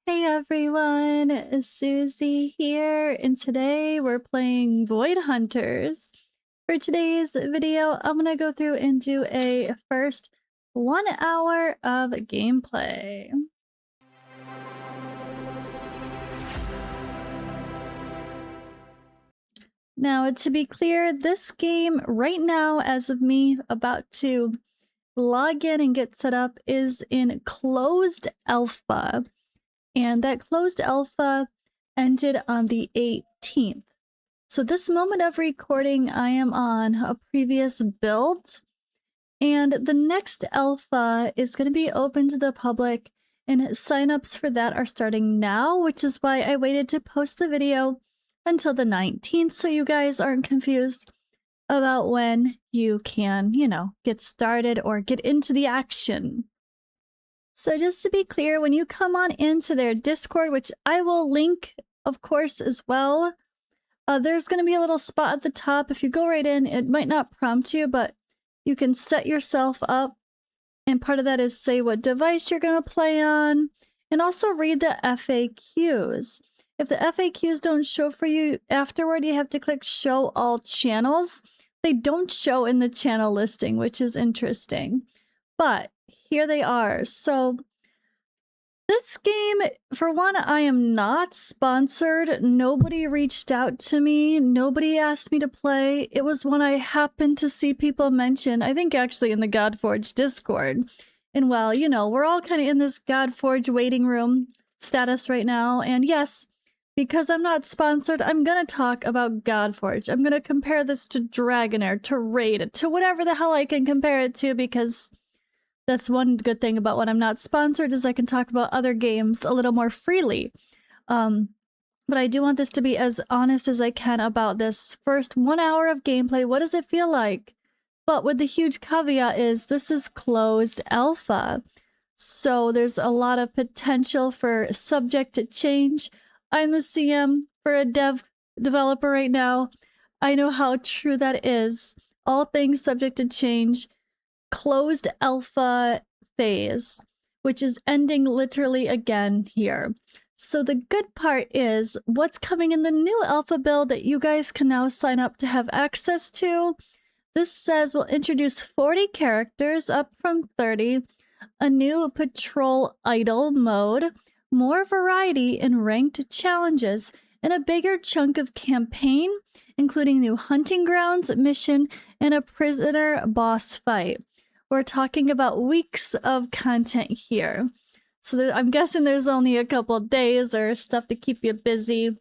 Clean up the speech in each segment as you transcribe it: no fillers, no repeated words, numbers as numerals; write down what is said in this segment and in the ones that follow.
Hey everyone, Suzi here, and today we're playing Void Hunters. For today's video, I'm gonna go through and do a first 1 hour of gameplay. Now, to be clear, this game right now, as of me about to log in and get set up, is in closed alpha. And that closed alpha ended on the 18th. So this moment of recording, I am on a previous build, and the next alpha is going to be open to the public, and signups for that are starting now, which is why I waited to post the video until the 19th so you guys aren't confused about when you can, get started or get into the action. So just to be clear, when you come on into their Discord, which I will link, of course, as well, there's going to be a little spot at the top. If you go right in, it might not prompt you, but you can set yourself up. And part of that is say what device you're going to play on, and also read the FAQs. If the FAQs don't show for you afterward, you have to click Show All Channels. They don't show in the channel listing, which is interesting. But here they are. So this game, for one, I am not sponsored. Nobody reached out to me. Nobody asked me to play. It was one I happened to see people mention, I think actually in the Godforge Discord. And well, we're all kind of in this Godforge waiting room status right now. And yes, because I'm not sponsored, I'm going to talk about Godforge. I'm going to compare this to Dragonair, to Raid, to whatever the hell I can compare it to, because that's one good thing about when I'm not sponsored is I can talk about other games a little more freely. But I do want this to be as honest as I can about this first 1 hour of gameplay. What does it feel like? But with the huge caveat is this is closed alpha. So there's a lot of potential for subject to change. I'm the CM for a developer right now. I know how true that is. All things subject to change. Closed alpha phase, which is ending literally again here. So the good part is what's coming in the new alpha build that you guys can now sign up to have access to. This says we'll introduce 40 characters up from 30, a new patrol idol mode, more variety in ranked challenges, and a bigger chunk of campaign, including new hunting grounds, mission, and a prisoner boss fight. We're talking about weeks of content here. So I'm guessing there's only a couple days or stuff to keep you busy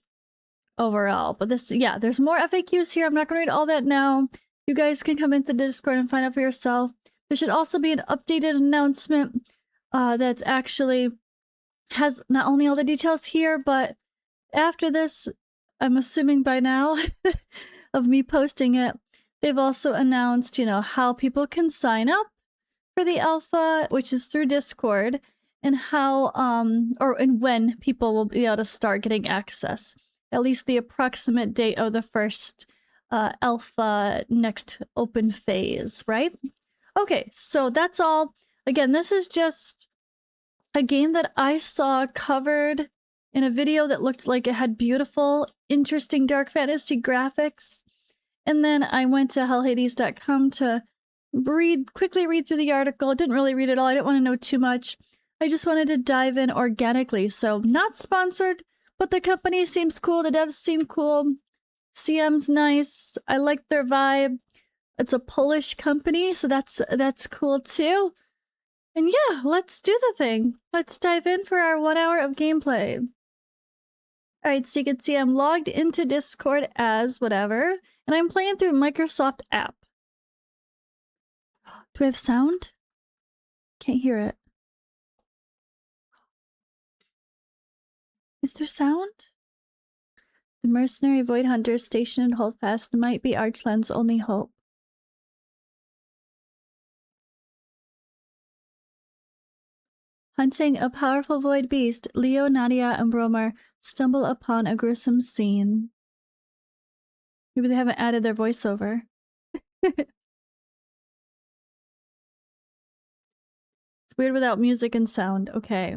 overall. But there's more FAQs here. I'm not going to read all that now. You guys can come into the Discord and find out for yourself. There should also be an updated announcement that actually has not only all the details here, but after this, I'm assuming by now of me posting it, they've also announced, how people can sign up for the alpha, which is through Discord, and how and when people will be able to start getting access. At least the approximate date of the first alpha next open phase, right? Okay, so that's all. Again, this is just a game that I saw covered in a video that looked like it had beautiful, interesting dark fantasy graphics. And then I went to hellhades.com to quickly read through the article. Didn't really read it all. I didn't want to know too much. I just wanted to dive in organically. So not sponsored, but the company seems cool. The devs seem cool. CM's nice. I like their vibe. It's a Polish company, so that's cool too. And yeah, let's do the thing. Let's dive in for our 1 hour of gameplay. Alright, so you can see I'm logged into Discord as whatever, and I'm playing through Microsoft app. Do I have sound? Can't hear it. Is there sound? The mercenary void hunter stationed in Holdfast might be Archland's only hope. Hunting a powerful void beast, Leo, Nadia, and Bromar stumble upon a gruesome scene. Maybe they haven't added their voiceover. It's weird without music and sound. Okay.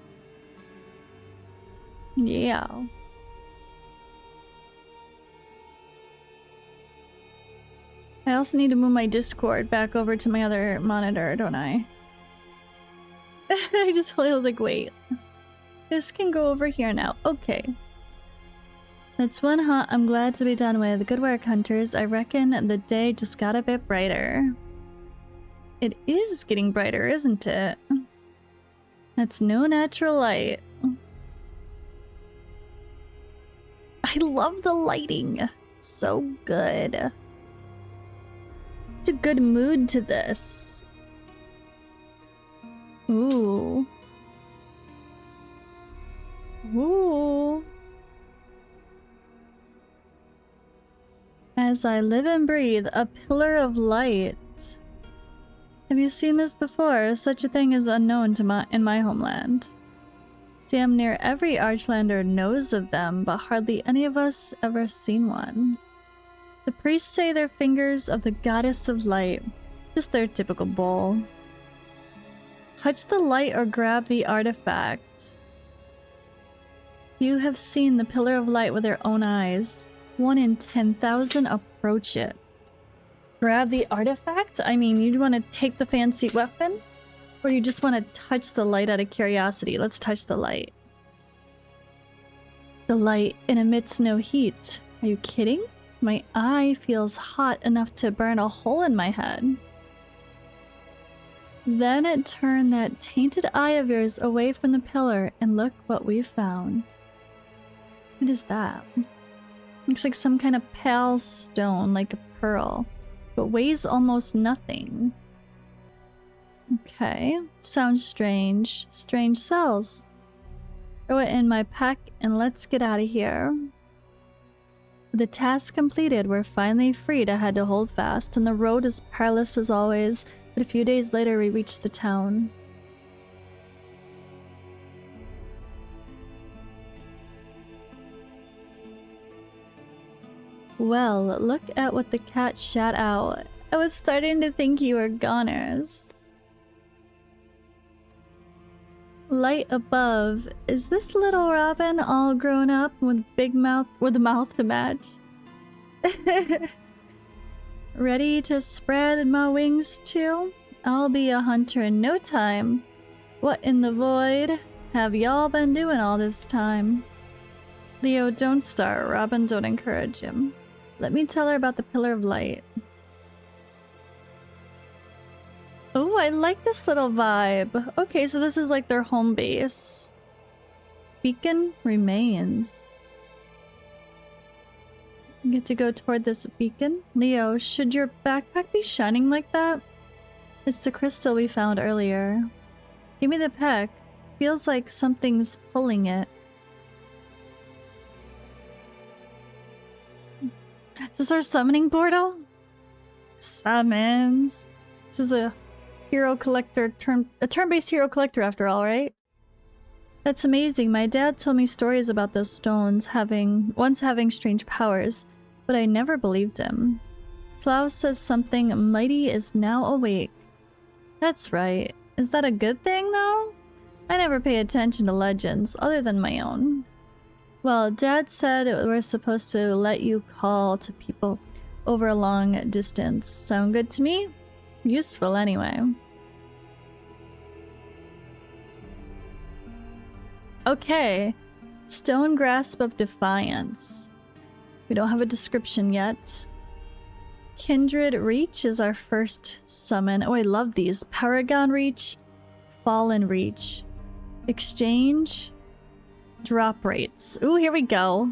Yeah. I also need to move my Discord back over to my other monitor, don't I? I just was like, wait. This can go over here now. Okay. That's one hunt I'm glad to be done with. Good work, hunters. I reckon the day just got a bit brighter. It is getting brighter, isn't it? That's no natural light. I love the lighting. So good. Such a good mood to this. Ooh. Ooh. As I live and breathe, a pillar of light. Have you seen this before? Such a thing is unknown to in my homeland. Damn near every Archlander knows of them, but hardly any of us ever seen one. The priests say they're fingers of the goddess of light. Just their typical bull. Touch the light or grab the artifact. You have seen the pillar of light with your own eyes. 1 in 10,000 approach it. Grab the artifact? I mean, you want to take the fancy weapon? Or you just want to touch the light out of curiosity? Let's touch the light. The light, it emits no heat. Are you kidding? My eye feels hot enough to burn a hole in my head. Then it turned that tainted eye of yours away from the pillar, and look what we found. What is that? Looks like some kind of pale stone, like a pearl, but weighs almost nothing. Okay, sounds strange. Strange cells. Throw it in my pack and let's get out of here. With the task completed, we're finally free to head to Holdfast, and the road is perilous as always, but a few days later we reach the town. Well, look at what the cat shat out. I was starting to think you were goners. Light above. Is this little Robin all grown up with big mouth, with a mouth to match? Ready to spread my wings too? I'll be a hunter in no time. What in the void have y'all been doing all this time? Leo, don't start. Robin, don't encourage him. Let me tell her about the Pillar of Light. Oh, I like this little vibe. Okay, so this is like their home base. Beacon remains. You get to go toward this beacon. Leo, should your backpack be shining like that? It's the crystal we found earlier. Give me the pack. Feels like something's pulling it. Is this our summoning portal? Summons. This is a hero collector, a turn-based hero collector after all, right? That's amazing. My dad told me stories about those stones once having strange powers, but I never believed him. Slav says something mighty is now awake. That's right. Is that a good thing, though? I never pay attention to legends, other than my own. Well, Dad said we're supposed to let you call to people over a long distance. Sound good to me? Useful anyway. Okay. Stone Grasp of Defiance. We don't have a description yet. Kindred Reach is our first summon. Oh, I love these. Paragon Reach, Fallen Reach. Exchange. Drop rates. Ooh, here we go.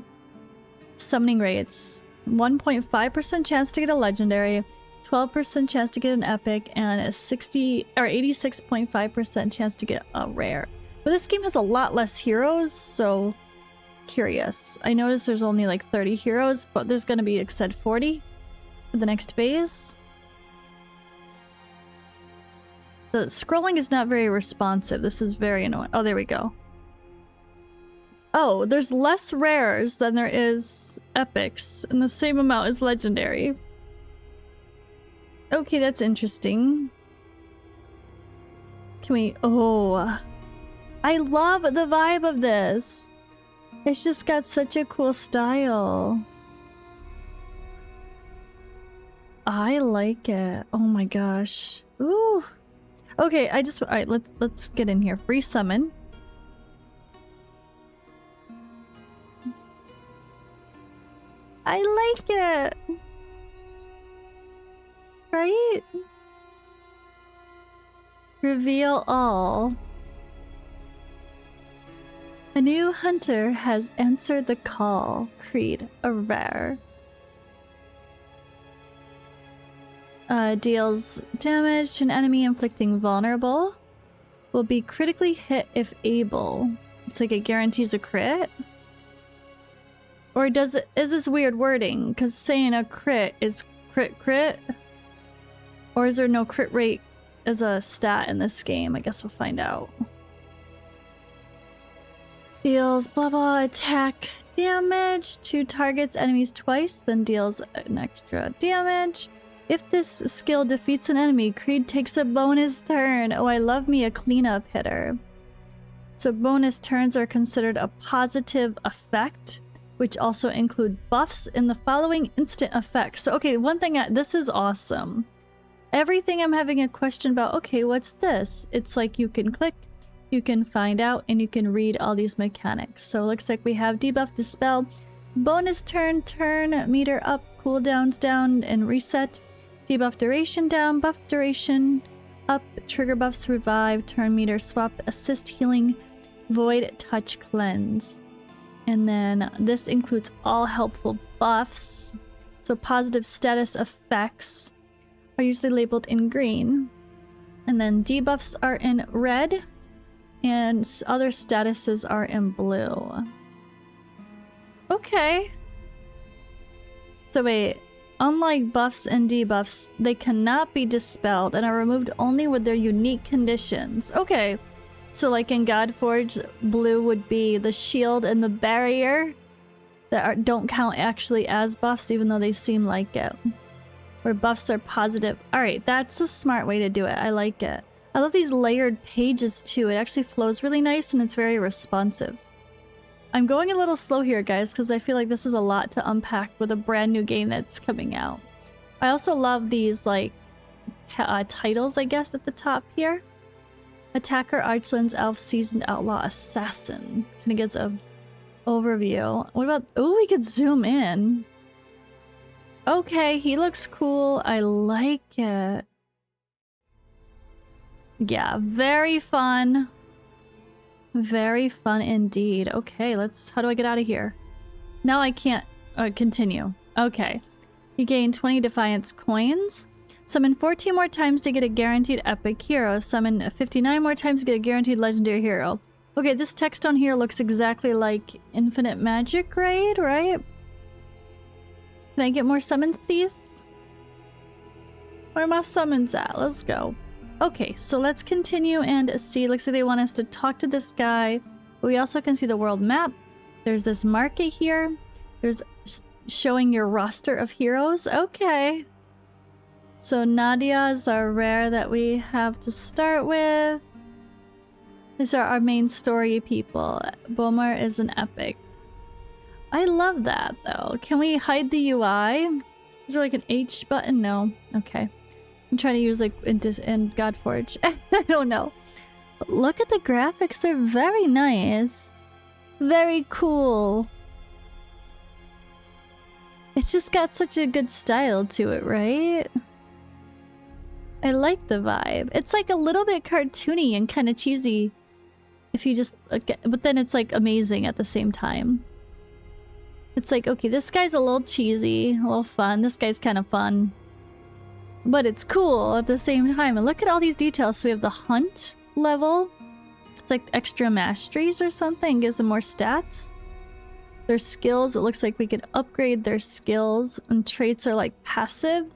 Summoning rates. 1.5% chance to get a legendary, 12% chance to get an epic, and a 86.5% chance to get a rare. But this game has a lot less heroes, so curious. I noticed there's only like 30 heroes, but there's gonna be instead 40 for the next phase. The scrolling is not very responsive. This is very annoying. Oh, there we go. Oh, there's less rares than there is epics, and the same amount as legendary. Okay, that's interesting. Can we... Oh. I love the vibe of this. It's just got such a cool style. I like it. Oh my gosh. Ooh. Okay, alright, let's get in here. Free summon. I like it. Right? Reveal all. A new hunter has answered the call. Creed, a rare. Deals damage to an enemy inflicting vulnerable. Will be critically hit if able. It's like it guarantees a crit. Or is this weird wording? Because saying a crit is crit? Or is there no crit rate as a stat in this game? I guess we'll find out. Deals blah blah attack damage to targets enemies twice, then deals an extra damage. If this skill defeats an enemy, Creed takes a bonus turn. Oh, I love me a cleanup hitter. So bonus turns are considered a positive effect, which also include buffs in the following instant effects. So, okay, one thing, this is awesome. Everything I'm having a question about, okay, what's this? It's like you can click, you can find out, and you can read all these mechanics. So it looks like we have debuff, dispel, bonus turn, turn meter up, cooldowns down, and reset. Debuff duration down, buff duration up, trigger buffs revive, turn meter swap, assist healing, void touch cleanse. And then this includes all helpful buffs. So positive status effects are usually labeled in green. And then debuffs are in red, and other statuses are in blue. Okay. So wait. Unlike buffs and debuffs, they cannot be dispelled and are removed only with their unique conditions. Okay, so like in Godforge, blue would be the shield and the barrier that don't count actually as buffs, even though they seem like it. Where buffs are positive. Alright, that's a smart way to do it. I like it. I love these layered pages too. It actually flows really nice and it's very responsive. I'm going a little slow here, guys, because I feel like this is a lot to unpack with a brand new game that's coming out. I also love these, like, titles, I guess, at the top here. Attacker, Archlands, Elf, Seasoned Outlaw, Assassin. Kind of gives a overview. What about... Oh, we could zoom in. Okay, he looks cool. I like it. Yeah, very fun. Very fun indeed. Okay, let's... How do I get out of here? Now I can't... continue. Okay. You gain 20 Defiance coins. Summon 14 more times to get a guaranteed epic hero. Summon 59 more times to get a guaranteed legendary hero. Okay, this text on here looks exactly like Infinite Magic Raid, right? Can I get more summons, please? Where are my summons at? Let's go. Okay, so let's continue and see. Looks like they want us to talk to this guy. We also can see the world map. There's this market here. There's showing your roster of heroes. Okay. So Nadia's our rare that we have to start with. These are our main story people. Bomar is an epic. I love that though. Can we hide the UI? Is there like an H button? No. Okay. I'm trying to use like in Godforge. I don't know. But look at the graphics. They're very nice. Very cool. It's just got such a good style to it, right? I like the vibe. It's like a little bit cartoony and kind of cheesy. If you just look at, but then it's like amazing at the same time. It's like, okay, this guy's a little cheesy, a little fun. This guy's kind of fun. But it's cool at the same time. And look at all these details. So we have the hunt level. It's like extra masteries or something. Gives them more stats. Their skills, it looks like we could upgrade their skills. And traits are like passive.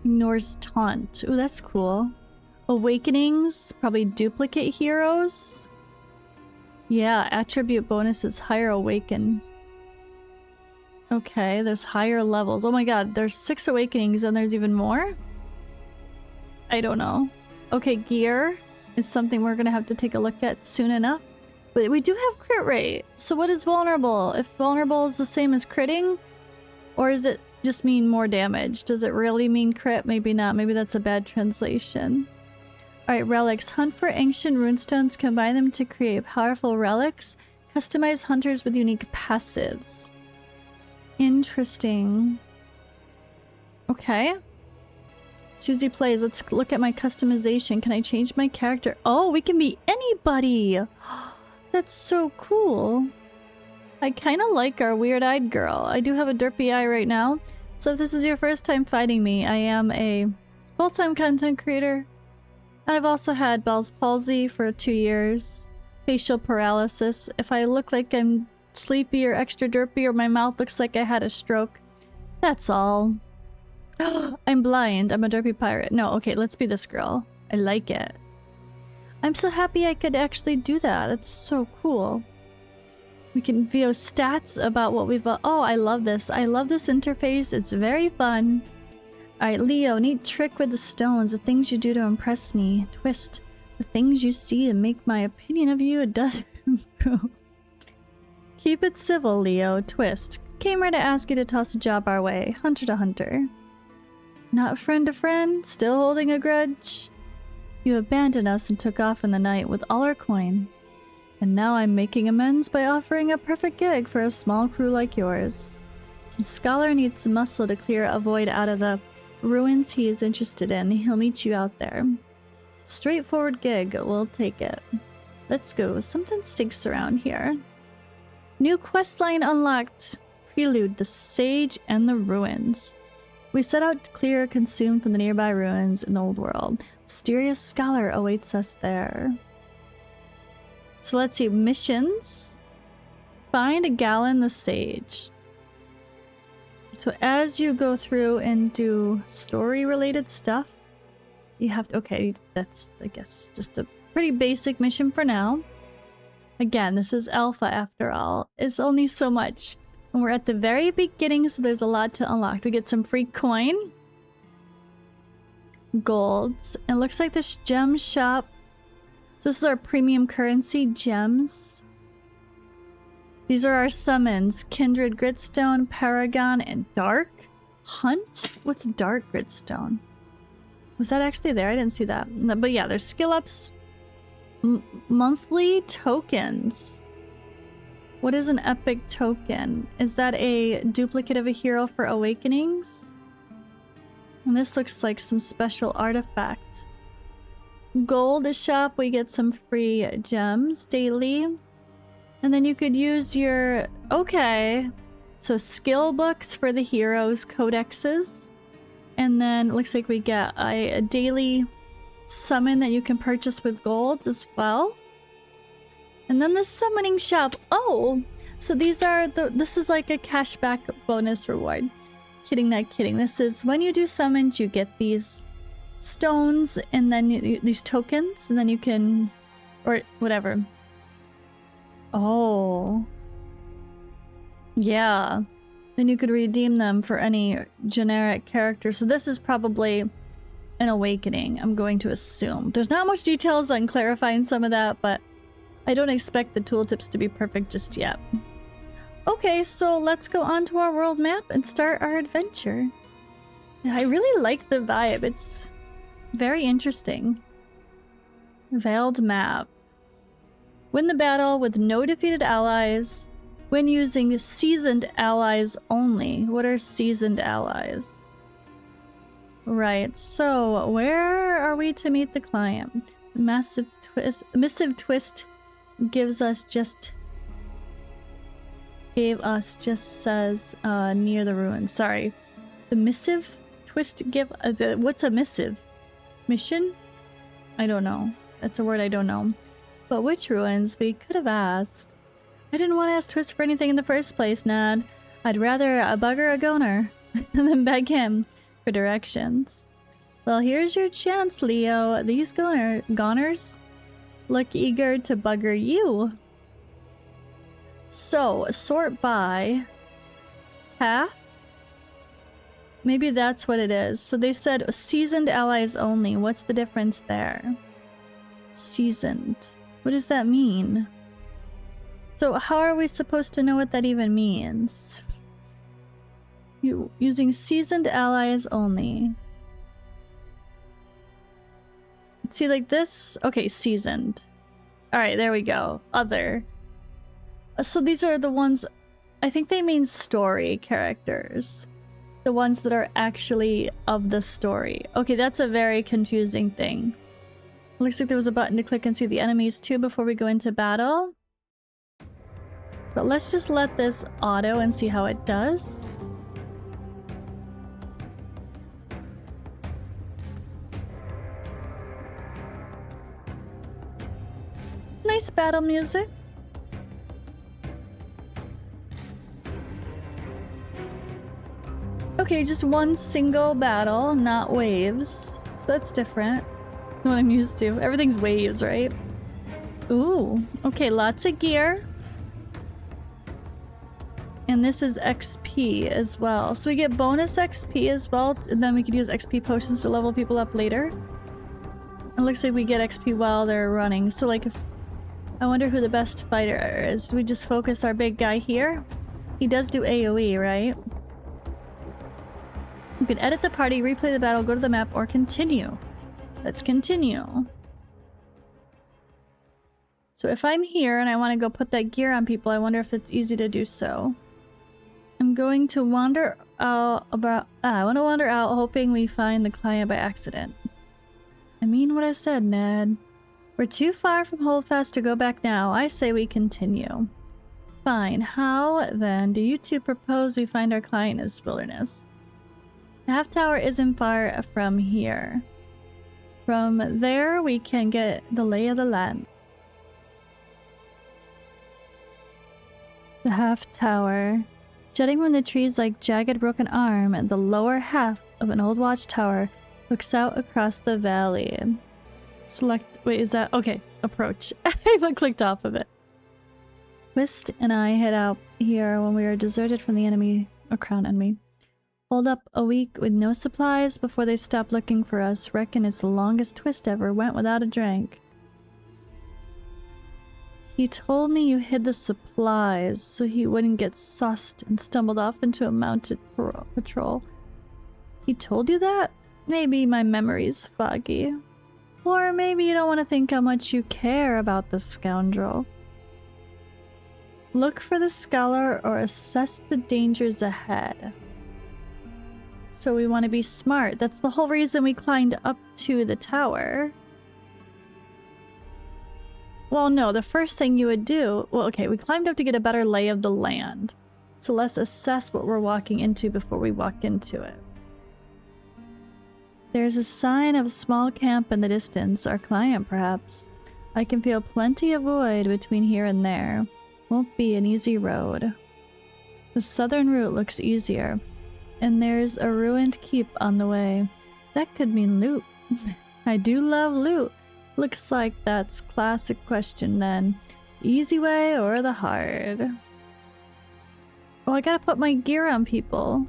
Ignores taunt. Ooh, that's cool. Awakenings, probably duplicate heroes. Yeah, attribute bonuses, higher awaken. Okay, there's higher levels. Oh my god, there's 6 awakenings and there's even more? I don't know. Okay, gear is something we're gonna have to take a look at soon enough. But we do have crit rate. So what is vulnerable? If vulnerable is the same as critting? Or is it just mean more damage? Does it really mean crit? Maybe not. Maybe that's a bad translation. Alright, relics. Hunt for ancient runestones. Combine them to create powerful relics. Customize hunters with unique passives. Interesting. Okay. Suzi plays. Let's look at my customization. Can I change my character? Oh, we can be anybody! That's so cool. I kind of like our weird-eyed girl. I do have a derpy eye right now. So if this is your first time fighting me, I am a full-time content creator. And I've also had Bell's palsy for 2 years. Facial paralysis. If I look like I'm sleepy or extra derpy or my mouth looks like I had a stroke, that's all. I'm blind. I'm a derpy pirate. No, okay, let's be this girl. I like it. I'm so happy I could actually do that. It's so cool. We can view stats about what we've... Oh, I love this. I love this interface. It's very fun. Alright, Leo, neat trick with the stones. The things you do to impress me. Twist. The things you see to make my opinion of you, it doesn't improve. Keep it civil, Leo. Twist. Came here to ask you to toss a job our way. Hunter to hunter. Not friend to friend? Still holding a grudge? You abandoned us and took off in the night with all our coin. And now I'm making amends by offering a perfect gig for a small crew like yours. Some scholar needs muscle to clear a void out of the ruins he is interested in. He'll meet you out there. Straightforward gig. We'll take it. Let's go. Something stinks around here. New questline unlocked. Prelude, the Sage and the Ruins. We set out to clear consumed from the nearby ruins in the old world. Mysterious scholar awaits us there. So let's see. Missions. Find Galen the Sage. So as you go through and do story-related stuff, you have to... Okay, that's, I guess, just a pretty basic mission for now. Again, this is alpha after all. It's only so much. And we're at the very beginning, so there's a lot to unlock. We get some free coin. Golds. It looks like this gem shop. So this is our premium currency, gems. These are our summons. Kindred Gritstone, Paragon, and Dark. Hunt? What's Dark Gritstone? Was that actually there? I didn't see that. No, but yeah, there's skill ups. Monthly tokens. What is an epic token? Is that a duplicate of a hero for awakenings? And this looks like some special artifact. Gold shop, we get some free gems daily. And then you could use your... Okay. So skill books for the heroes, codexes. And then it looks like we get a daily summon that you can purchase with gold as well. And then the summoning shop. Oh! So these are the... This is like a cashback bonus reward. Kidding, not kidding. This is when you do summons, you get these stones and then these tokens. And then you can... Or whatever. Oh. Yeah. Then you could redeem them for any generic character. So this is probably an awakening, I'm going to assume. There's not much details on clarifying some of that, but I don't expect the tooltips to be perfect just yet. Okay, so let's go on to our world map and start our adventure. I really like the vibe. It's very interesting. Veiled map. Win the battle with no defeated allies when using seasoned allies only. What are seasoned allies? Right, so where are we to meet the client? Missive twist gives us just... says near the ruins. Sorry. The missive twist give... what's a missive? Mission? I don't know. That's a word I don't know. But which ruins? We could have asked. I didn't want to ask Twist for anything in the first place, Nad. I'd rather bugger a goner than beg him for directions. Well, here's your chance, Leo. These goners look eager to bugger you. So, sort by path? Maybe that's what it is. So they said seasoned allies only. What's the difference there? Seasoned. What does that mean? So how are we supposed to know what that even means? Using seasoned allies only. See, like this? Okay, seasoned. Alright, there we go. Other. So these are the ones... I think they mean story characters. The ones that are actually of the story. Okay, that's a very confusing thing. Looks like there was a button to click and see the enemies too before we go into battle. But let's just let this auto and see how it does. Nice battle music. Okay, just one single battle, not waves. So that's different than what I'm used to. Everything's waves, right? Ooh, okay, lots of gear. And this is XP as well. So we get bonus XP as well, and then we could use XP potions to level people up later. It looks like we get XP while they're running. So like, if I wonder who the best fighter is. Do we just focus our big guy here? He does do AoE, right? You can edit the party, replay the battle, go to the map, or continue. Let's continue. So if I'm here and I want to go put that gear on people, I wonder if it's easy to do so. I'm going to wander out I want to wander out hoping we find the client by accident. I mean what I said, Ned. We're too far from Holdfast to go back now. I say we continue. Fine. How, then, do you two propose we find our client in this wilderness? The half tower isn't far from here. From there, we can get the lay of the land. The half tower. Jutting from the trees like jagged broken arm, the lower half of an old watchtower looks out across the valley. Select... Wait, is that... Okay, approach. I clicked off of it. Twist and I head out here when we are deserted from the enemy, or crown enemy. Hold up a week with no supplies before they stop looking for us. Reckon it's the longest twist ever. Went without a drink. He told me you hid the supplies so he wouldn't get sussed and stumbled off into a mounted patrol. He told you that? Maybe my memory's foggy. Or maybe you don't want to think how much you care about the scoundrel. Look for the scholar or assess the dangers ahead. So we want to be smart. That's the whole reason we climbed up to the tower. Well, no, the first thing you would do... Well, okay, we climbed up to get a better lay of the land. So let's assess what we're walking into before we walk into it. There's a sign of a small camp in the distance. Our client, perhaps. I can feel plenty of void between here and there. Won't be an easy road. The southern route looks easier. And there's a ruined keep on the way. That could mean loot. I do love loot. Looks like that's classic question then. Easy way or the hard? Oh, I gotta put my gear on people.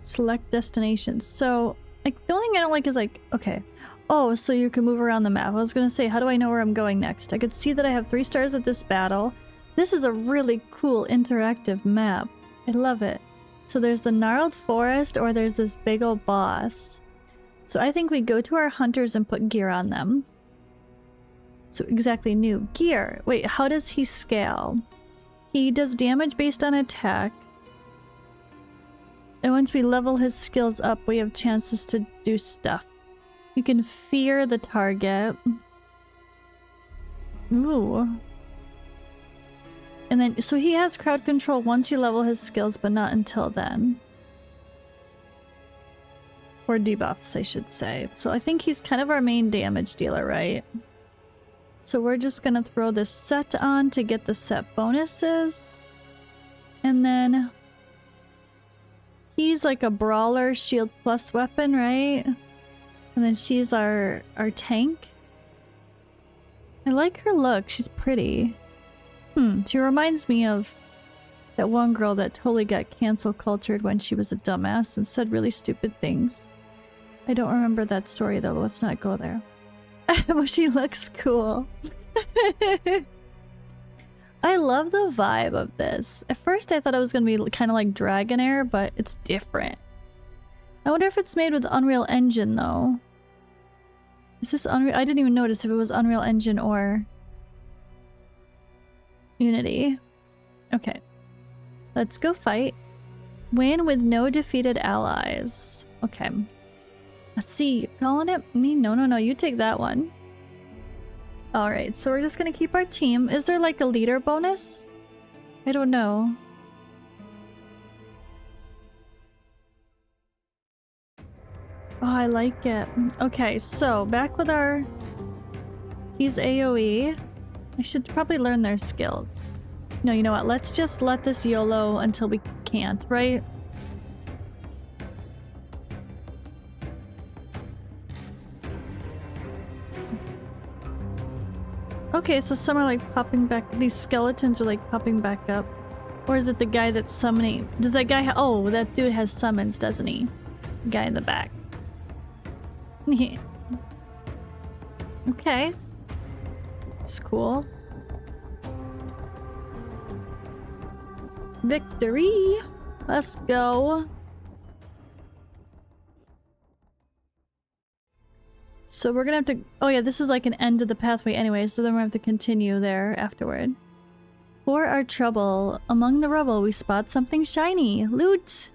Select destinations. So, like, the only thing I don't like is like, okay. Oh, so you can move around the map. I was gonna say, how do I know where I'm going next? I could see that I have 3 stars at this battle. This is a really cool interactive map. I love it. So there's the gnarled forest or there's this big old boss. So I think we go to our hunters and put gear on them. So exactly, new gear. Wait, how does he scale? He does damage based on attack. And once we level his skills up, we have chances to do stuff. You can fear the target. Ooh. And then, so he has crowd control once you level his skills, but not until then. Or debuffs, I should say. So I think he's kind of our main damage dealer, right? So we're just gonna throw this set on to get the set bonuses. And then... he's like a brawler shield plus weapon, right? And then she's our tank. I like her look, she's pretty. She reminds me of that one girl that totally got cancel cultured when she was a dumbass and said really stupid things. I don't remember that story though. Let's not go there. But she looks cool. I love the vibe of this. At first I thought it was gonna be kind of like Dragonair, but it's different. I wonder if it's made with Unreal Engine though. Is this Unreal? I didn't even notice if it was Unreal Engine or Unity. Okay. Let's go fight. Win with no defeated allies. Okay. Let's see. You're calling it me? No, no, no. You take that one. Alright, so we're just gonna keep our team. Is there like a leader bonus? I don't know. Oh, I like it. Okay, so back with our... He's AoE. I should probably learn their skills. No, you know what? Let's just let this YOLO until we can't, right? Okay, so some are like popping back. These skeletons are like popping back up. Or is it the guy that's summoning? Does that guy oh, that dude has summons, doesn't he? The guy in the back. Okay. It's cool. Victory! Let's go. So we're gonna have to... Oh yeah, this is like an end of the pathway anyway, so then we're gonna have to continue there afterward. For our trouble, among the rubble we spot something shiny. Loot!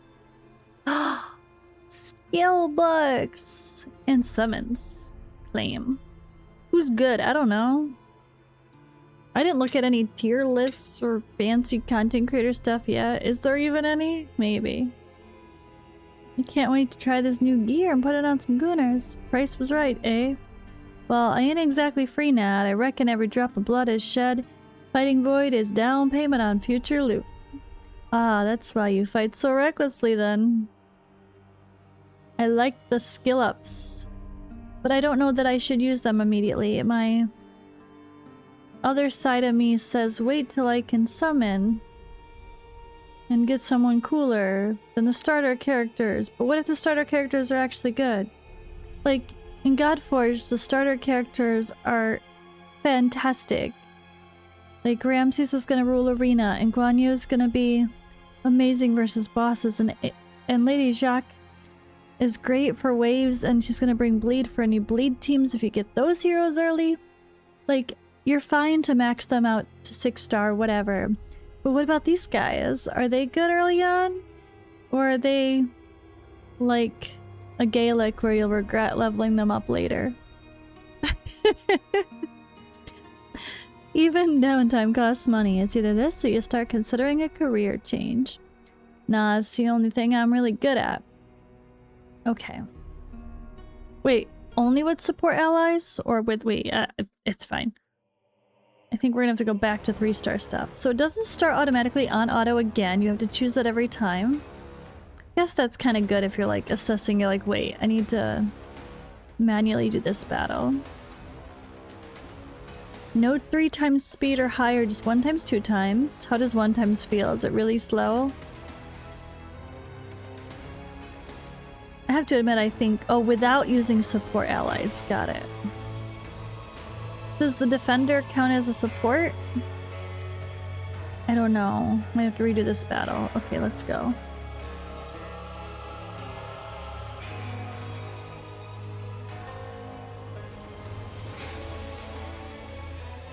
Skill books! And summons. Claim. Who's good? I don't know. I didn't look at any tier lists or fancy content creator stuff yet. Is there even any? Maybe. I can't wait to try this new gear and put it on some gooners. Price was right, eh? Well, I ain't exactly free now. I reckon every drop of blood is shed. Fighting Void is down payment on future loot. Ah, that's why you fight so recklessly then. I like the skill ups, but I don't know that I should use them immediately. My other side of me says wait till I can summon and get someone cooler than the starter characters. But what if the starter characters are actually good? Like, in Godforged, the starter characters are fantastic. Like, Ramses is gonna rule Arena, and Guan Yu is gonna be amazing versus bosses, and Lady Jacques is great for waves, and she's gonna bring bleed for any bleed teams if you get those heroes early. Like, you're fine to max them out to 6-star, whatever. But what about these guys? Are they good early on? Or are they like a Gaelic where you'll regret leveling them up later? Even downtime costs money. It's either this or you start considering a career change. Nah, it's the only thing I'm really good at. Okay. Wait, only with support allies? Or with... wait, it's fine. I think we're gonna have to go back to 3-star stuff. So it doesn't start automatically on auto again. You have to choose that every time. I guess that's kind of good if you're like assessing, you're like, wait, I need to manually do this battle. No 3 times speed or higher, just 1 times 2 times. How does 1 times feel? Is it really slow? I have to admit, I think... oh, without using support allies. Got it. Does the defender count as a support? I don't know. Might have to redo this battle. Okay, let's go.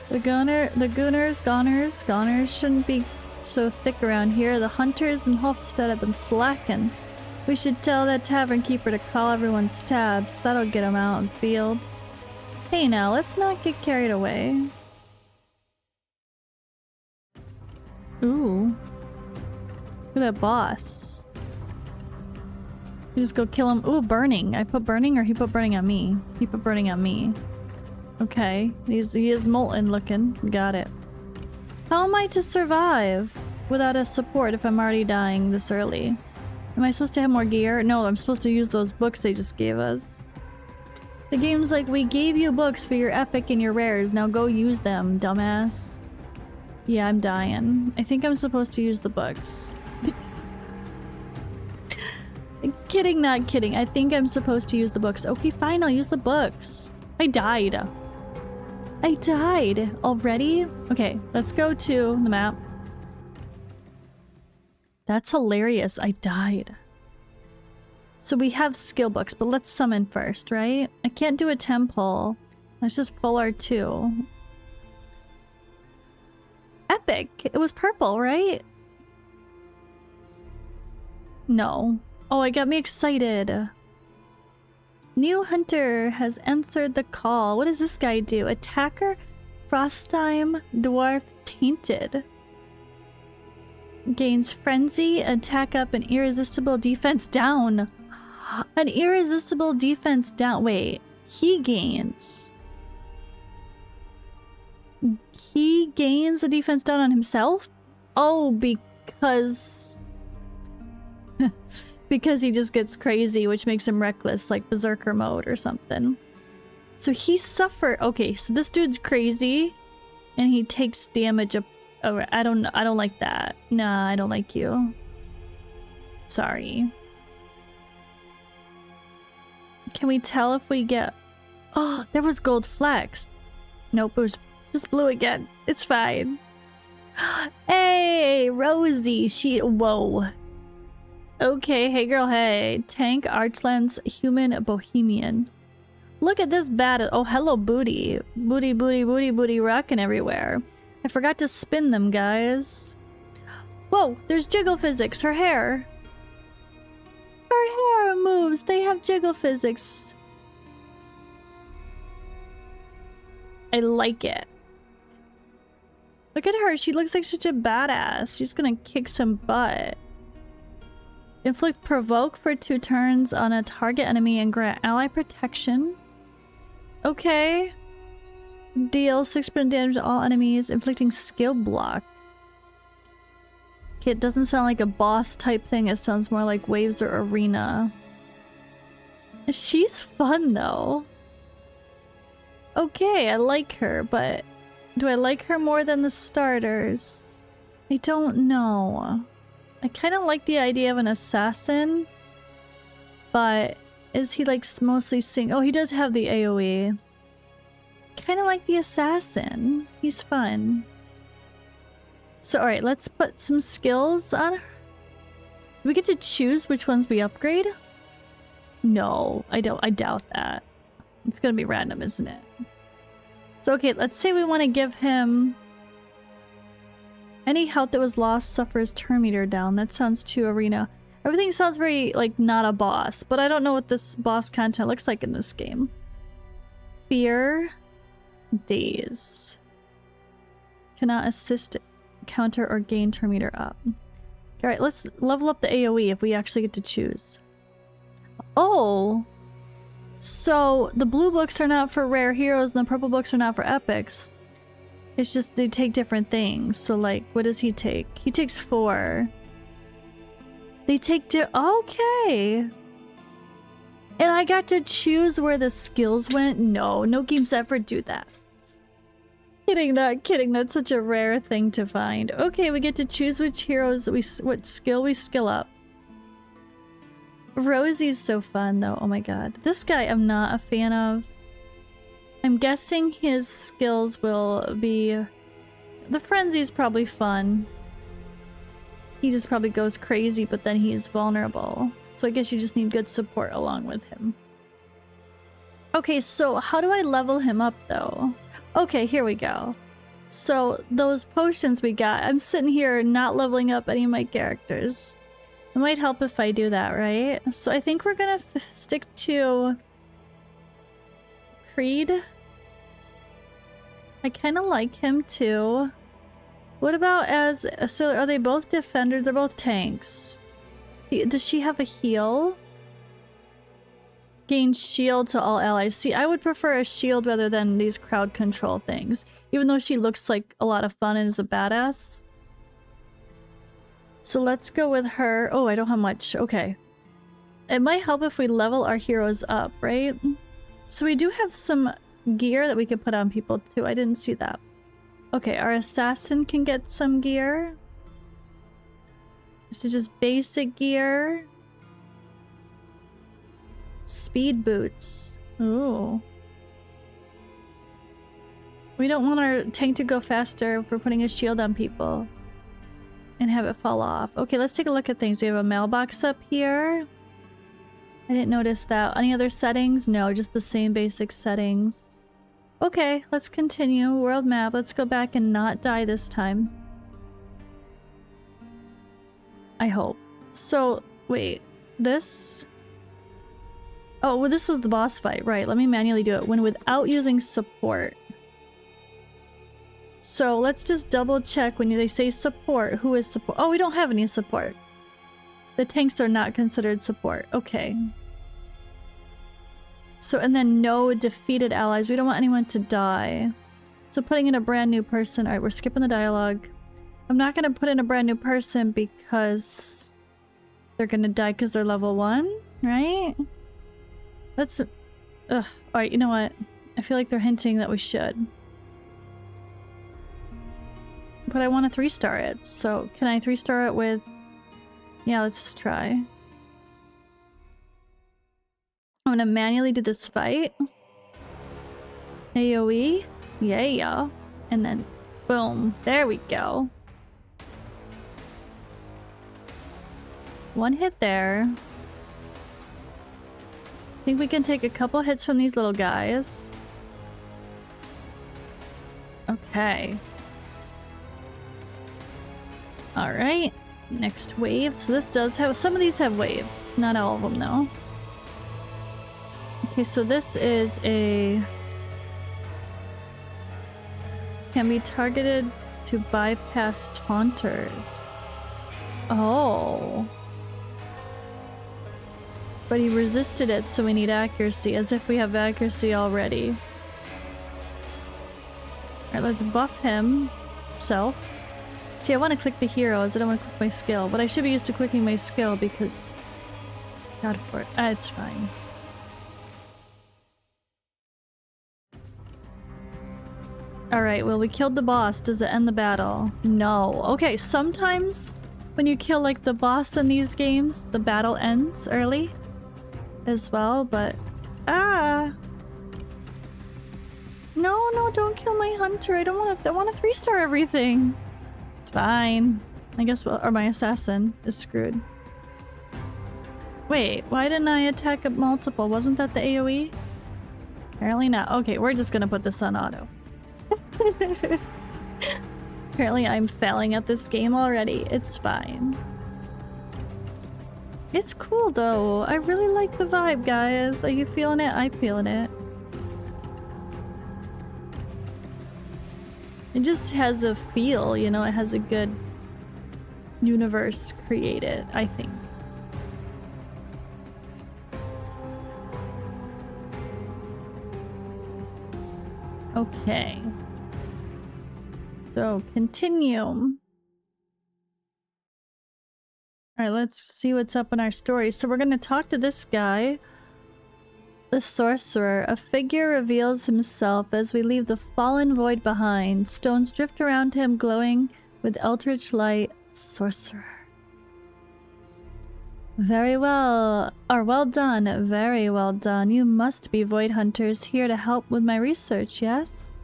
The goners shouldn't be so thick around here. The hunters in Hofstad have been slacking. We should tell that tavern keeper to call everyone's tabs. That'll get them out in the field. Hey now, let's not get carried away. Ooh. Look at that boss. You just go kill him. Ooh, burning. I put burning or he put burning on me? He put burning on me. Okay. He is molten looking. Got it. How am I to survive without a support if I'm already dying this early? Am I supposed to have more gear? No, I'm supposed to use those books they just gave us. The game's like, we gave you books for your epic and your rares, now go use them, dumbass. Yeah, I'm dying. I think I'm supposed to use the books. Kidding, not kidding. I think I'm supposed to use the books. Okay, fine, I'll use the books. I died. I died already? Okay, let's go to the map. That's hilarious. I died. So we have skill books, but let's summon first, right? I can't do a temple. Let's just pull our 2. Epic. It was purple, right? No. Oh, it got me excited. New hunter has answered the call. What does this guy do? Attacker, Frostime, Dwarf, Tainted. Gains frenzy, attack up, an irresistible defense down. An irresistible defense down. Wait, he gains a defense down on himself? Oh, because because he just gets crazy, which makes him reckless, like berserker mode or something. So he suffered. Okay, so this dude's crazy, and he takes damage up. Oh, I don't like that. Nah, I don't like you. Sorry. Can we tell if we get... Oh, there was gold flecks. Nope, it was just blue again. It's fine. Hey, Rosie, whoa. Okay, hey girl, hey. Tank, Archlands, Human, Bohemian. Look at this bad... Oh, hello, booty. Booty, booty, booty, booty, rocking everywhere. I forgot to spin them, guys. Whoa, there's Jiggle Physics, her hair. Her hair moves. They have Jiggle Physics. I like it. Look at her. She looks like such a badass. She's gonna kick some butt. Inflict provoke for 2 turns on a target enemy and grant ally protection. Okay. Deal 6% damage to all enemies, inflicting skill block. Okay, it doesn't sound like a boss type thing. It sounds more like waves or arena. She's fun though. Okay, I like her, but do I like her more than the starters? I don't know. I kind of like the idea of an assassin, but is he like mostly Oh, he does have the AoE. Kind of like the assassin. He's fun. So, alright, let's put some skills on her. Do we get to choose which ones we upgrade? No, I don't. I doubt that. It's gonna be random, isn't it? So, okay, let's say we want to give him... Any health that was lost suffers turn meter down. That sounds too arena. Everything sounds very, like, not a boss, but I don't know what this boss content looks like in this game. Fear... Daze. Cannot assist, counter, or gain turn meter up. Alright, let's level up the AoE if we actually get to choose. Oh! So, the blue books are not for rare heroes and the purple books are not for epics. It's just they take different things. So, like, what does he take? He takes 4. They take okay! And I got to choose where the skills went? No, no games ever do that. Kidding, not kidding. That's such a rare thing to find. Okay, we get to choose which heroes what skill we skill up. Rosie's so fun though. Oh my god. This guy I'm not a fan of. I'm guessing his skills will be... The frenzy's probably fun. He just probably goes crazy, but then he's vulnerable. So I guess you just need good support along with him. Okay, so how do I level him up though? Okay, here we go. So those potions we got, I'm sitting here not leveling up any of my characters. It might help if I do that, right? So I think we're gonna stick to Creed. I kind of like him too. What about as... So are they both defenders? They're both tanks. Does she have a heal? Gain shield to all allies. See, I would prefer a shield rather than these crowd control things. Even though she looks like a lot of fun and is a badass. So let's go with her. Oh, I don't have much. Okay. It might help if we level our heroes up, right? So we do have some gear that we could put on people too. I didn't see that. Okay, our assassin can get some gear. This is just basic gear. Speed boots. Ooh. We don't want our tank to go faster if we're putting a shield on people and have it fall off. Okay, let's take a look at things. We have a mailbox up here. I didn't notice that. Any other settings? No, just the same basic settings. Okay, let's continue. World map. Let's go back and not die this time. I hope. So, wait. This? Oh, well, this was the boss fight. Right, let me manually do it. When without using support. So let's just double check when they say support. Who is support? Oh, we don't have any support. The tanks are not considered support. Okay. So, and then no defeated allies. We don't want anyone to die. So putting in a brand new person. Alright, we're skipping the dialogue. I'm not going to put in a brand new person because they're going to die because they're level 1, right? Let's... Ugh. Alright, you know what? I feel like they're hinting that we should. But I want to 3-star it, so can I 3-star it with... Yeah, let's just try. I'm gonna manually do this fight. AoE. Yeah. And then boom. There we go. One hit there. I think we can take a couple hits from these little guys. Okay. Alright, next wave. So this does have, some of these have waves, not all of them though. Okay, so this is a... Can be targeted to bypass taunters. Oh. But he resisted it, so we need accuracy, as if we have accuracy already. Alright, let's buff him. Self. See, I want to click the heroes, I don't want to click my skill, but I should be used to clicking my skill because... God for it. It's fine. Alright, well, we killed the boss. Does it end the battle? No. Okay, sometimes when you kill, like, the boss in these games, the battle ends early as well, but... Ah! No, don't kill my hunter. I don't want to... I want to 3-star everything. Fine. I guess or my assassin is screwed. Wait, why didn't I attack at multiple? Wasn't that the AoE? Apparently not. Okay, we're just gonna put this on auto. Apparently I'm failing at this game already. It's fine. It's cool though. I really like the vibe, guys. Are you feeling it? I'm feeling it. It just has a feel, you know, it has a good universe created, I think. Okay. So, continue. Alright, let's see what's up in our story. So we're gonna talk to this guy. The sorcerer. A figure reveals himself as we leave the fallen void behind. Stones drift around him, glowing with eldritch light. Sorcerer. Very well. Well done. Very well done. You must be void hunters here to help with my research, yes?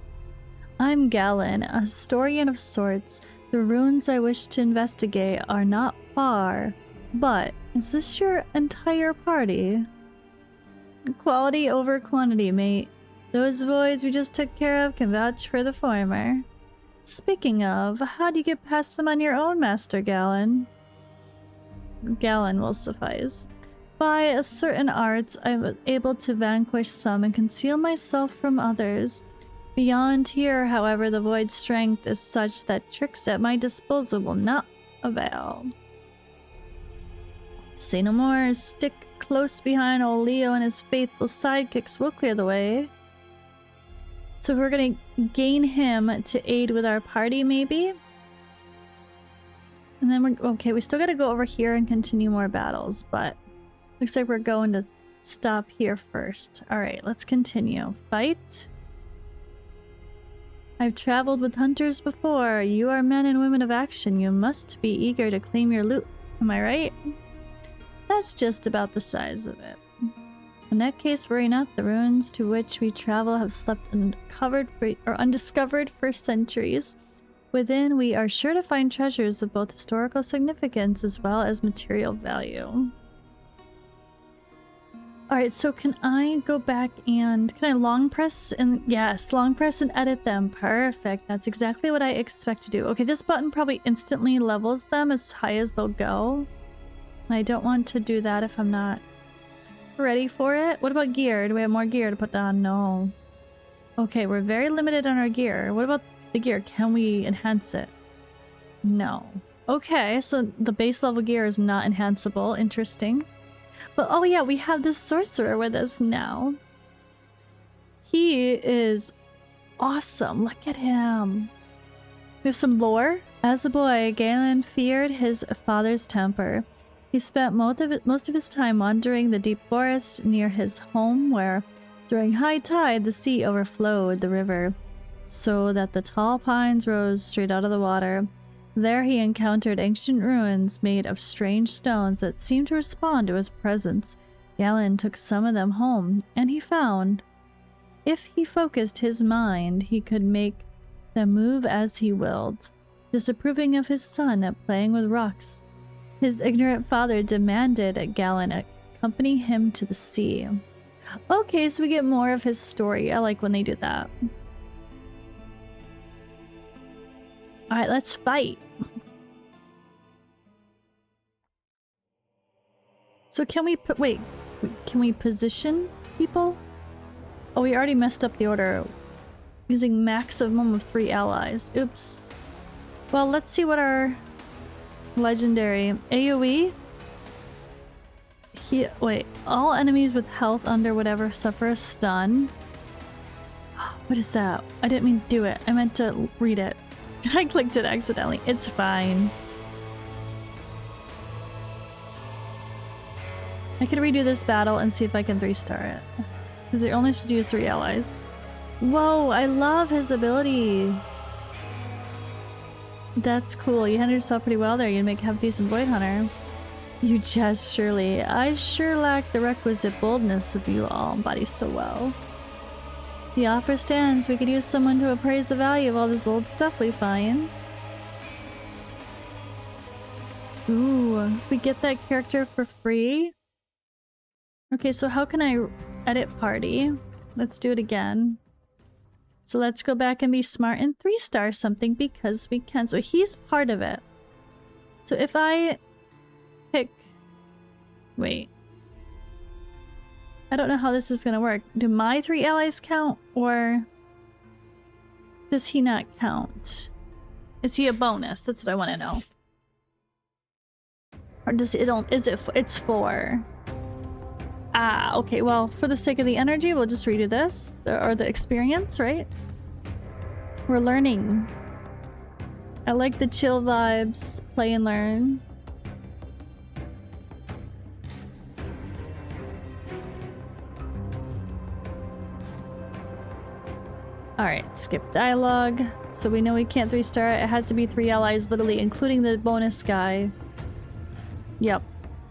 I'm Galen, a historian of sorts. The ruins I wish to investigate are not far. But, is this your entire party? Quality over quantity, mate. Those voids we just took care of can vouch for the former. Speaking of, how do you get past them on your own, Master Galen? Galen will suffice. By a certain art, I was able to vanquish some and conceal myself from others. Beyond here, however, the void's strength is such that tricks at my disposal will not avail. Say no more. Stick close behind old Leo and his faithful sidekicks will clear the way. So we're gonna gain him to aid with our party, maybe? And then we're... Okay, we still gotta go over here and continue more battles, but... Looks like we're going to stop here first. Alright, let's continue. Fight. I've traveled with hunters before. You are men and women of action. You must be eager to claim your loot. Am I right? That's just about the size of it. In that case, worry not. The ruins to which we travel have slept undiscovered for centuries. Within, we are sure to find treasures of both historical significance as well as material value. Alright, so can I go back and... Can I long press and... Yes, long press and edit them. Perfect. That's exactly what I expect to do. Okay, this button probably instantly levels them as high as they'll go. And I don't want to do that if I'm not ready for it. What about gear? Do we have more gear to put on? No. Okay, we're very limited on our gear. What about the gear? Can we enhance it? No. Okay, so the base level gear is not enhanceable. Interesting. But oh yeah, we have this sorcerer with us now. He is awesome. Look at him. We have some lore. As a boy, Galen feared his father's temper. He spent most of his time wandering the deep forest near his home where, during high tide, the sea overflowed the river so that the tall pines rose straight out of the water. There he encountered ancient ruins made of strange stones that seemed to respond to his presence. Galen took some of them home, and he found, if he focused his mind, he could make them move as he willed. Disapproving of his son at playing with rocks, his ignorant father demanded Galen accompany him to the sea. Okay, so we get more of his story. I like when they do that. Alright, let's fight. So can we put... Wait, can we position people? Oh, we already messed up the order. Using maximum of 3 allies. Oops. Well, let's see what our legendary AoE. Wait, all enemies with health under whatever suffer a stun. What is that? I didn't mean to do it. I meant to read it. I clicked it accidentally. It's fine. I could redo this battle and see if I can 3-star it. Because they're only supposed to use 3 allies. Whoa, I love his ability. That's cool. You handled yourself pretty well there. You'd make a half-decent Void Hunter. You jest, surely. I sure lack the requisite boldness of you all embody so well. The offer stands. We could use someone to appraise the value of all this old stuff we find. Ooh, we get that character for free? Okay, so how can I edit party? Let's do it again. So let's go back and be smart and 3-star something because we can. So he's part of it. So if I pick... Wait. I don't know how this is gonna work. Do my 3 allies count or does he not count? Is he a bonus? That's what I want to know. Or does it don't? Is it? It's 4. Ah, okay. Well, for the sake of the energy, we'll just redo this or the experience, right? We're learning. I like the chill vibes. Play and learn. Alright, skip dialogue. So we know we can't 3-star it. It has to be 3 allies, literally, including the bonus guy. Yep.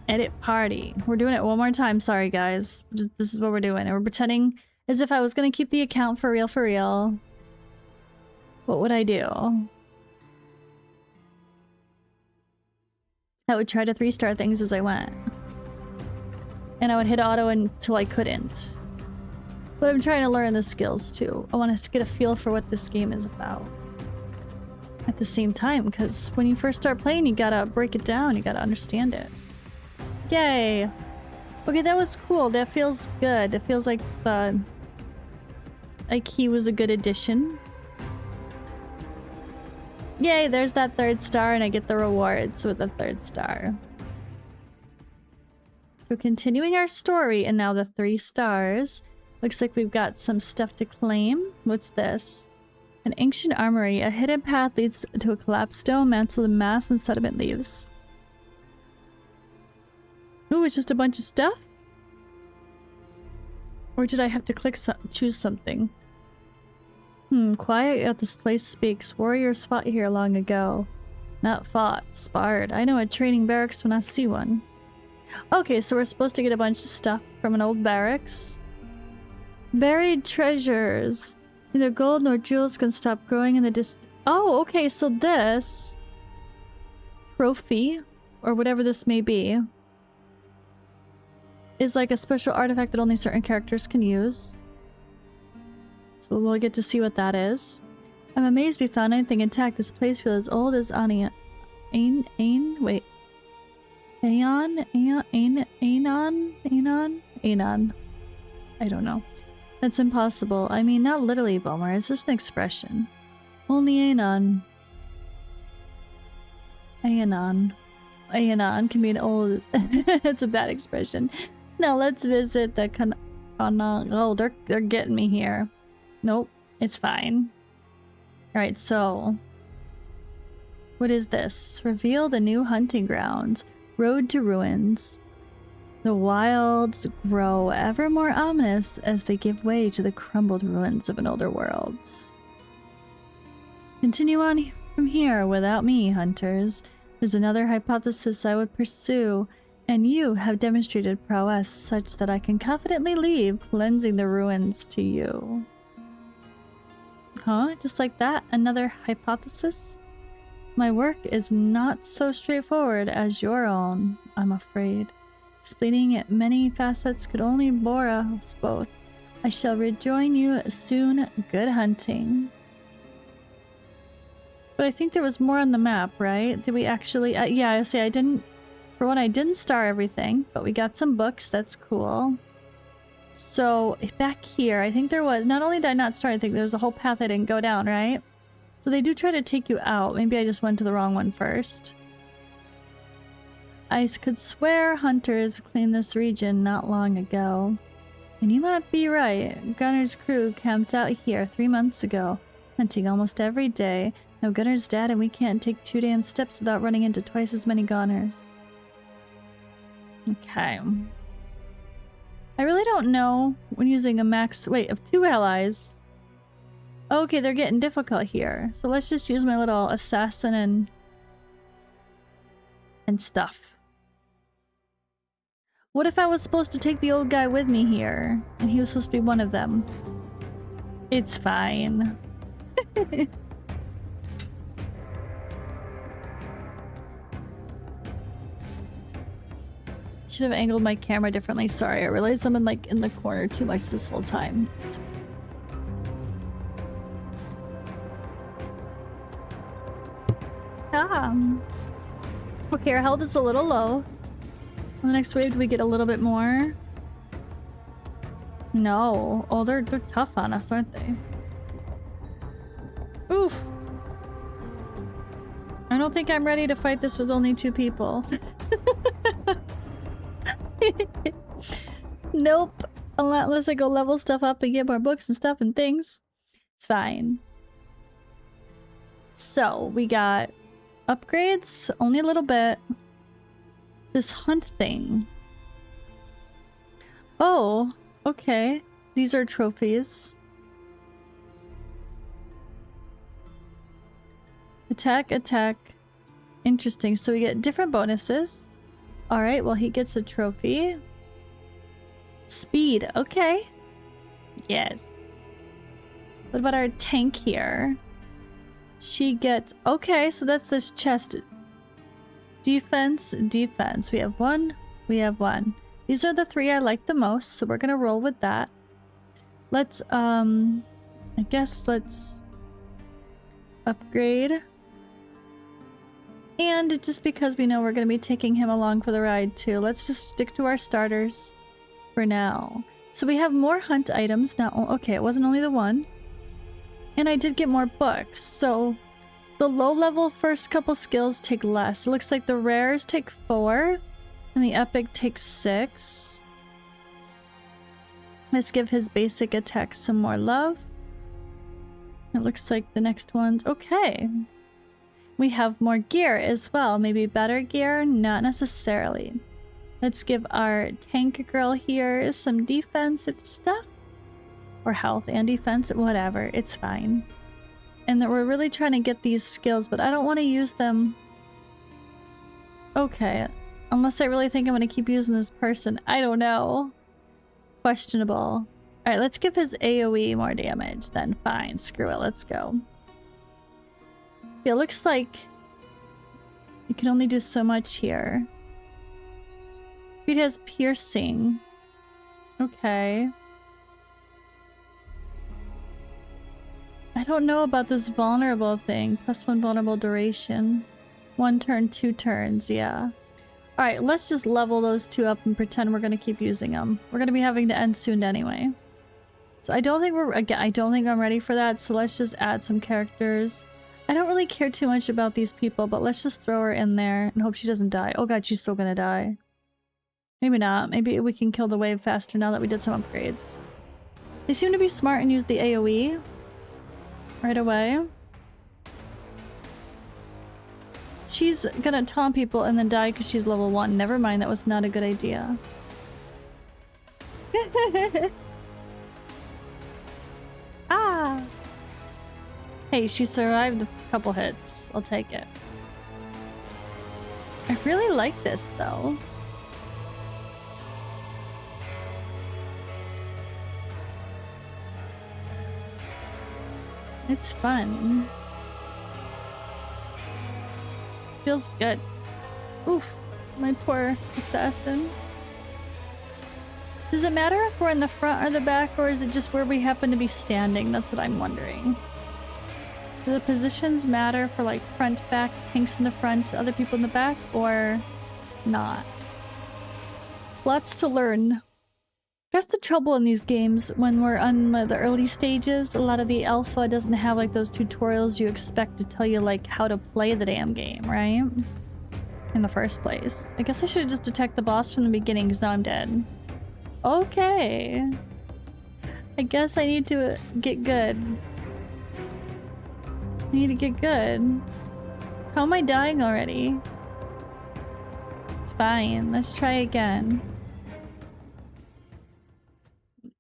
Edit party. We're doing it one more time. Sorry, guys. This is what we're doing. And we're pretending as if I was going to keep the account for real, for real. What would I do? I would try to 3-star things as I went. And I would hit auto until I couldn't. But I'm trying to learn the skills too. I want to get a feel for what this game is about. At the same time, because when you first start playing, you gotta break it down. You gotta understand it. Yay! Okay, that was cool. That feels good. That feels like he was a good addition. Yay, there's that 3rd star and I get the rewards with the 3rd star. So continuing our story and now the 3 stars. Looks like we've got some stuff to claim. What's this? An ancient armory. A hidden path leads to a collapsed stone mantle of mass and sediment leaves. Ooh, it's just a bunch of stuff? Or did I have to choose something? Quiet yet this place speaks. Warriors fought here long ago. Not fought, sparred. I know a training barracks when I see one. Okay, so we're supposed to get a bunch of stuff from an old barracks. Buried treasures. Neither gold nor jewels can stop growing in the Oh, okay, so this trophy, or whatever this may be, is like a special artifact that only certain characters can use. So we'll get to see what that is. I'm amazed we found anything intact. This place feels as old as Aeon. Aeon? I don't know. That's impossible. I mean, not literally, Bomer. It's just an expression. Only Aeon. Aeon can mean old. It's a bad expression. Now let's visit the Oh, they're getting me here. Nope, it's fine. Alright, so... what is this? Reveal the new hunting ground. Road to ruins. The wilds grow ever more ominous as they give way to the crumbled ruins of an older world. Continue on from here without me, hunters. There's another hypothesis I would pursue, and you have demonstrated prowess such that I can confidently leave cleansing the ruins to you. Huh? Just like that? Another hypothesis? My work is not so straightforward as your own, I'm afraid. Explaining it many facets could only bore us both. I shall rejoin you soon. Good hunting. But I think there was more on the map, right? Did we actually... yeah, I say I didn't... For one, I didn't star everything, but we got some books. That's cool. So, back here, I think there was... Not only did I not star anything, there was a whole path I didn't go down, right? So they do try to take you out. Maybe I just went to the wrong one first. I could swear hunters cleaned this region not long ago. And you might be right. Gunner's crew camped out here 3 months ago, hunting almost every day. Now Gunner's dead and we can't take 2 damn steps without running into twice as many Gunners. Okay. I really don't know when using a max... Wait, of 2 allies. Okay, they're getting difficult here. So let's just use my little assassin and stuff. What if I was supposed to take the old guy with me here? And he was supposed to be one of them. It's fine. Should have angled my camera differently. Sorry, I realized I'm in the corner too much this whole time. Okay, our health is a little low. On the next wave, do we get a little bit more? No. Oh, they're tough on us, aren't they? Oof. I don't think I'm ready to fight this with only 2 people. Nope. Unless I go level stuff up and get more books and stuff and things. It's fine. So, we got upgrades. Only a little bit. This hunt thing. Oh, okay. These are trophies. Attack, attack. Interesting. So we get different bonuses. Alright, well he gets a trophy. Speed, okay. Yes. What about our tank here? She gets... Okay, so that's this chest. Defense, defense. We have 1. We have 1. These are the 3 I like the most, so we're gonna roll with that. Let's, I guess let's upgrade. And just because we know we're gonna be taking him along for the ride too, let's just stick to our starters for now. So we have more hunt items now. Okay, it wasn't only the 1. And I did get more books, so the low-level first couple skills take less. It looks like the rares take 4, and the epic takes 6. Let's give his basic attack some more love. It looks like the next one's okay. We have more gear as well. Maybe better gear? Not necessarily. Let's give our tank girl here some defensive stuff. Or health and defense, whatever. It's fine. And that we're really trying to get these skills, but I don't want to use them. Okay. Unless I really think I'm gonna keep using this person. I don't know. Questionable. Alright, let's give his AoE more damage then. Fine, screw it, let's go. It looks like you can only do so much here. It has piercing. Okay. I don't know about this vulnerable thing. +1 vulnerable duration. 1 turn, 2 turns, yeah. Alright, let's just level those 2 up and pretend we're gonna keep using them. We're gonna be having to end soon anyway. So I don't think we're- again, I don't think I'm ready for that, so let's just add some characters. I don't really care too much about these people, but let's just throw her in there and hope she doesn't die. Oh god, she's still gonna die. Maybe not. Maybe we can kill the wave faster now that we did some upgrades. They seem to be smart and use the AoE right away. She's gonna taunt people and then die because she's level 1. Never mind, that was not a good idea. Ah! Hey, she survived a couple hits. I'll take it. I really like this, though. It's fun. Feels good. Oof, my poor assassin. Does it matter if we're in the front or the back, or is it just where we happen to be standing? That's what I'm wondering. Do the positions matter for like front, back, tanks in the front, other people in the back, or not? Lots to learn. That's the trouble in these games when we're on the early stages. A lot of the alpha doesn't have like those tutorials you expect to tell you like how to play the damn game, right? In the first place. I guess I should have just attacked the boss from the beginning because now I'm dead. Okay. I guess I need to get good. I need to get good. How am I dying already? It's fine. Let's try again.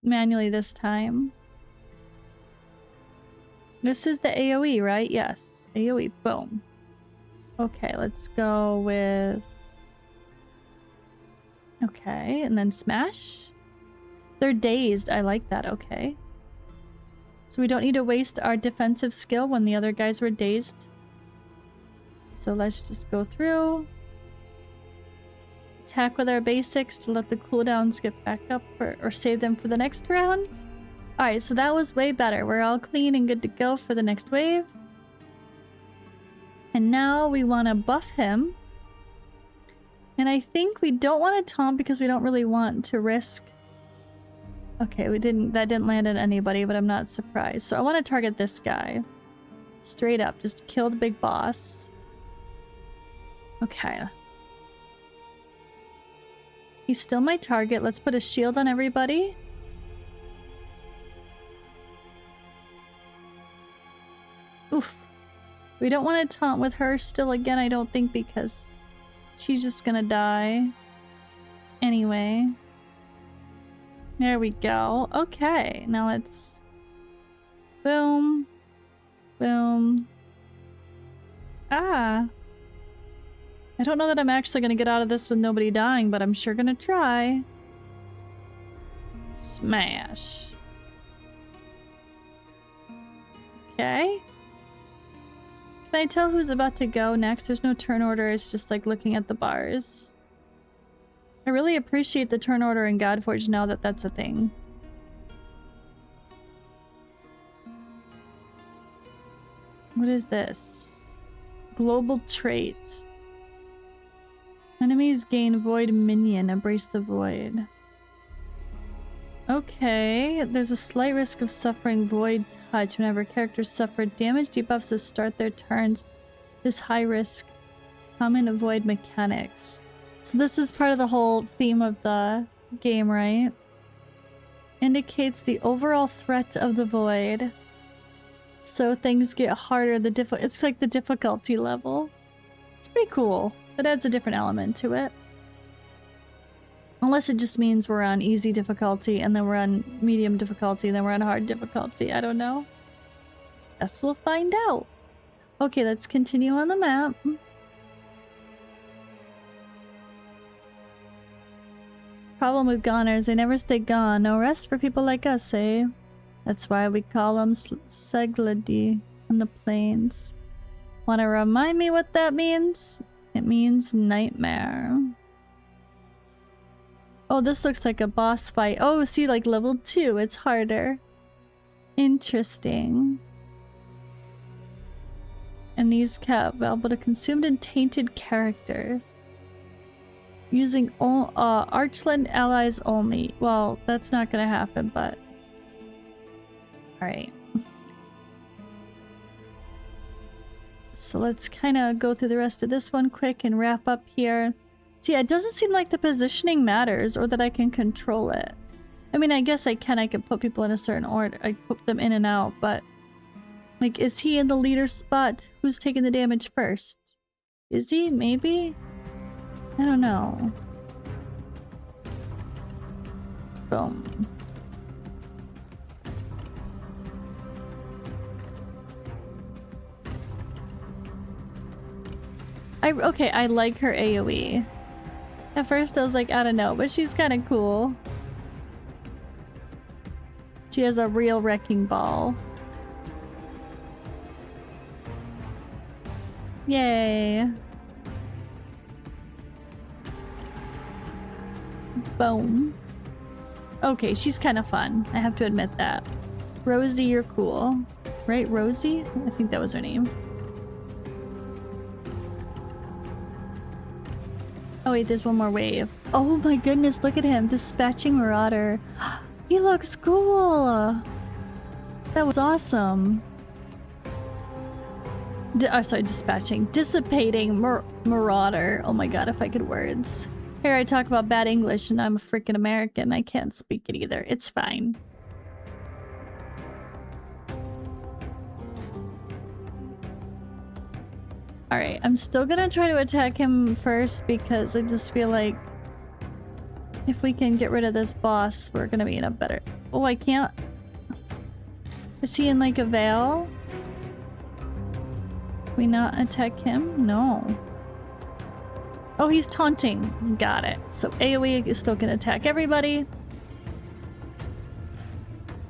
Manually this time. This is the AoE, right? Yes. AoE. Boom. Okay, let's go with... Okay, and then smash. They're dazed. I like that. Okay. So we don't need to waste our defensive skill when the other guys were dazed. So let's just go through. Attack with our basics to let the cooldowns get back up or save them for the next round. Alright, so that was way better. We're all clean and good to go for the next wave. And now we want to buff him. And I think we don't want to taunt because we don't really want to risk... Okay, that didn't land on anybody, but I'm not surprised. So I want to target this guy. Straight up, just kill the big boss. Okay. He's still my target. Let's put a shield on everybody. Oof. We don't want to taunt with her still again, I don't think, because she's just gonna die. Anyway. There we go. Okay, now let's... Boom. Boom. Ah. I don't know that I'm actually gonna get out of this with nobody dying, but I'm sure gonna try. Smash. Okay. Can I tell who's about to go next? There's no turn order, it's just like looking at the bars. I really appreciate the turn order in Godforge now that that's a thing. What is this? Global trait. Enemies gain void minion. Embrace the void. Okay, there's a slight risk of suffering void touch whenever characters suffer damage debuffs to start their turns. This high risk common void mechanics. So this is part of the whole theme of the game, right? Indicates the overall threat of the void. So things get harder, it's like the difficulty level. It's pretty cool. It adds a different element to it. Unless it just means we're on easy difficulty, and then we're on medium difficulty, and then we're on hard difficulty. I don't know. Guess we'll find out. Okay, let's continue on the map. Problem with goners, they never stay gone. No rest for people like us, eh? That's why we call them Segladi on the plains. Wanna remind me what that means? It means nightmare. Oh, this looks like a boss fight. Oh, see, like level 2, it's harder. Interesting. And these available to consumed and tainted characters. Using Archland allies only. Well, that's not gonna happen, but... Alright. So let's kind of go through the rest of this one quick and wrap up here. See, it doesn't seem like the positioning matters or that I can control it. I mean, I guess I can put people in a certain order. I put them in and out, but... Like, is he in the leader spot? Who's taking the damage first? Is he? Maybe? I don't know. Boom. Okay, I like her AoE. At first I was like, I don't know, but she's kind of cool. She has a real wrecking ball. Yay. Boom. Okay, she's kind of fun. I have to admit that. Rosie, you're cool. Right, Rosie? I think that was her name. Oh wait, there's one more wave. Oh my goodness, look at him. Dispatching Marauder. He looks cool. That was awesome. Sorry, dispatching. Dissipating Marauder. Oh my god, if I could words. Here I talk about bad English and I'm a freaking American. I can't speak it either. It's fine. Alright, I'm still gonna try to attack him first because I just feel like if we can get rid of this boss, we're gonna be in a better... Oh, I can't... Is he in like a veil? Can we not attack him? No. Oh, he's taunting. Got it. So AoE is still gonna attack everybody.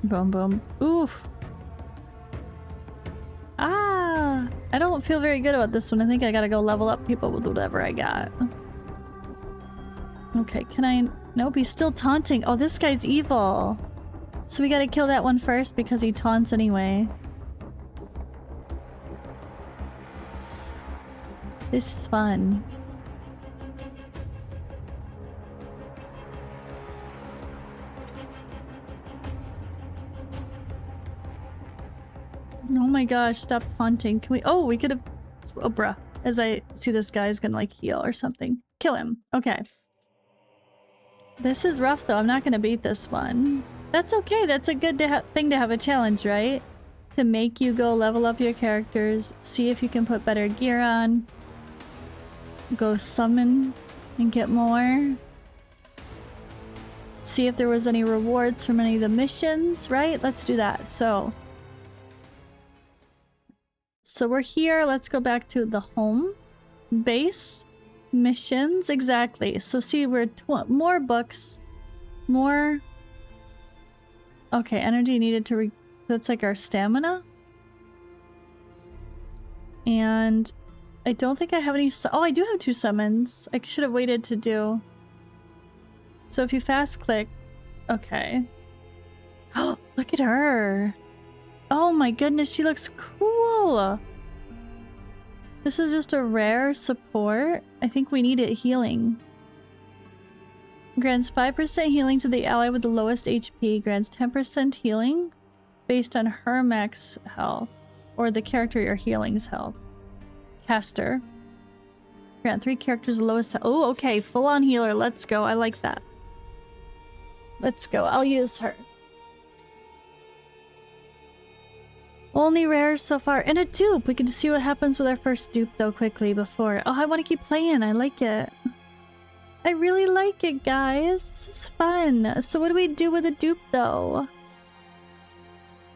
Boom, boom. Oof. Ah! I don't feel very good about this one. I think I gotta go level up people with whatever I got. Okay, can I... Nope, he's still taunting. Oh, this guy's evil. So we gotta kill that one first because he taunts anyway. This is fun. Oh my gosh, stop taunting. Can we... Oh, we could have... Oh, bruh. As I see this guy's gonna, like, heal or something. Kill him. Okay. This is rough, though. I'm not gonna beat this one. That's okay. That's a good thing to have a challenge, right? To make you go level up your characters, see if you can put better gear on, go summon and get more. See if there was any rewards from any of the missions, right? Let's do that. So we're here. Let's go back to the home base missions. Exactly. So see, we're more books, more. Okay, energy needed to that's like our stamina. And I don't think I have any. Oh, I do have 2 summons. I should have waited to do. So if you fast click, okay. Oh, look at her. Oh my goodness, she looks cool. This is just a rare support. I think we need it healing. Grants 5% healing to the ally with the lowest HP. Grants 10% healing based on her max health or the character you're healing's health. Caster. Grant 3 characters the lowest. Oh, okay. Full on healer. Let's go. I like that. Let's go. I'll use her. Only rares so far. And a dupe. We can see what happens with our first dupe though quickly before. Oh, I want to keep playing. I like it. I really like it, guys. This is fun. So what do we do with a dupe though?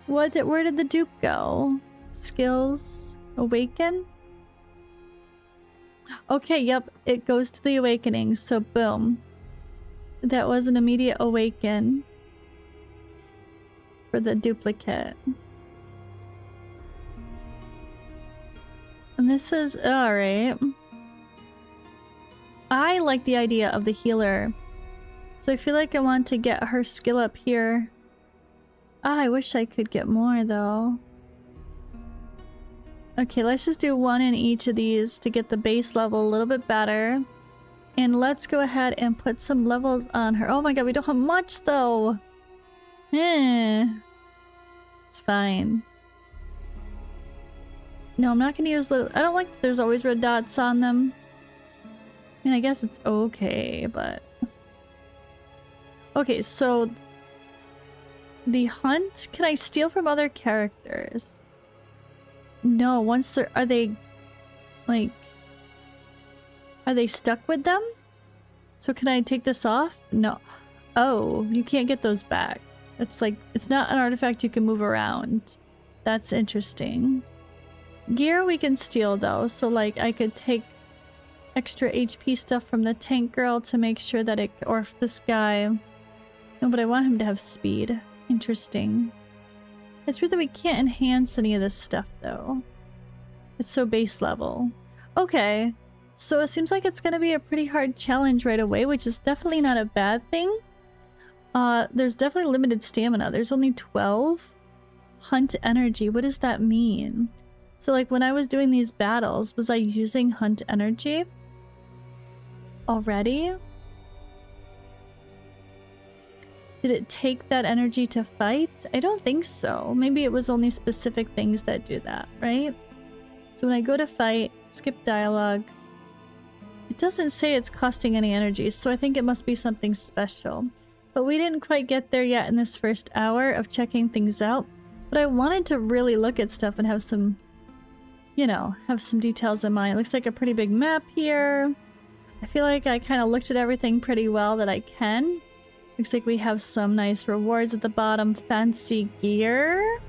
Where did the dupe go? Skills. Awaken? Okay, yep. It goes to the awakening. So boom. that was an immediate awaken for the duplicate. And this is alright. I like the idea of the healer. So I feel like I want to get her skill up here. Ah, I wish I could get more though. Okay, let's just do one in each of these to get the base level a little bit better. And let's go ahead and put some levels on her. Oh my god, we don't have much though. It's fine. No, I'm not gonna use the... I don't like that there's always red dots on them. I mean, I guess it's okay, but... Okay, so... The hunt? Can I steal from other characters? No, once they're... Are they... Like... Are they stuck with them? So can I take this off? No. Oh, you can't get those back. It's like... It's not an artifact you can move around. That's interesting. Gear we can steal though, so like I could take extra HP stuff from the tank girl to make sure that it... Or this guy... No, but I want him to have speed. Interesting. It's weird that we can't enhance any of this stuff though. It's so base level. Okay. So it seems like it's gonna be a pretty hard challenge right away, which is definitely not a bad thing. There's definitely limited stamina. There's only 12. Hunt energy. What does that mean? So like when I was doing these battles, was I using hunt energy already? Did it take that energy to fight? I don't think so. Maybe it was only specific things that do that, right? So when I go to fight, skip dialogue, it doesn't say it's costing any energy, so I think it must be something special. But we didn't quite get there yet in this first hour of checking things out. But I wanted to really look at stuff and have some, you know, have some details in mind. It looks like a pretty big map here. I feel like I kind of looked at everything pretty well that I can. Looks like we have some nice rewards at the bottom. Fancy gear.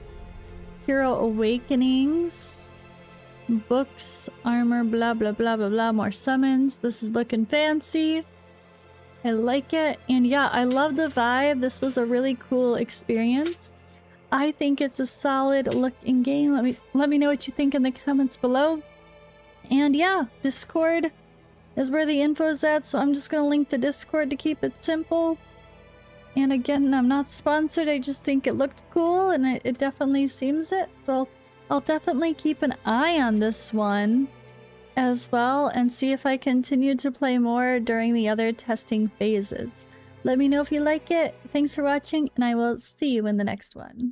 Hero awakenings. Books, armor, blah blah blah blah blah. More summons. This is looking fancy. I like it. And yeah, I love the vibe. This was a really cool experience. I think it's a solid looking game. Let me know what you think in the comments below. And yeah, Discord is where the info's at, so I'm just gonna link the Discord to keep it simple. And again, I'm not sponsored, I just think it looked cool and it definitely seems it. So I'll definitely keep an eye on this one as well and see if I continue to play more during the other testing phases. Let me know if you like it. Thanks for watching, and I will see you in the next one.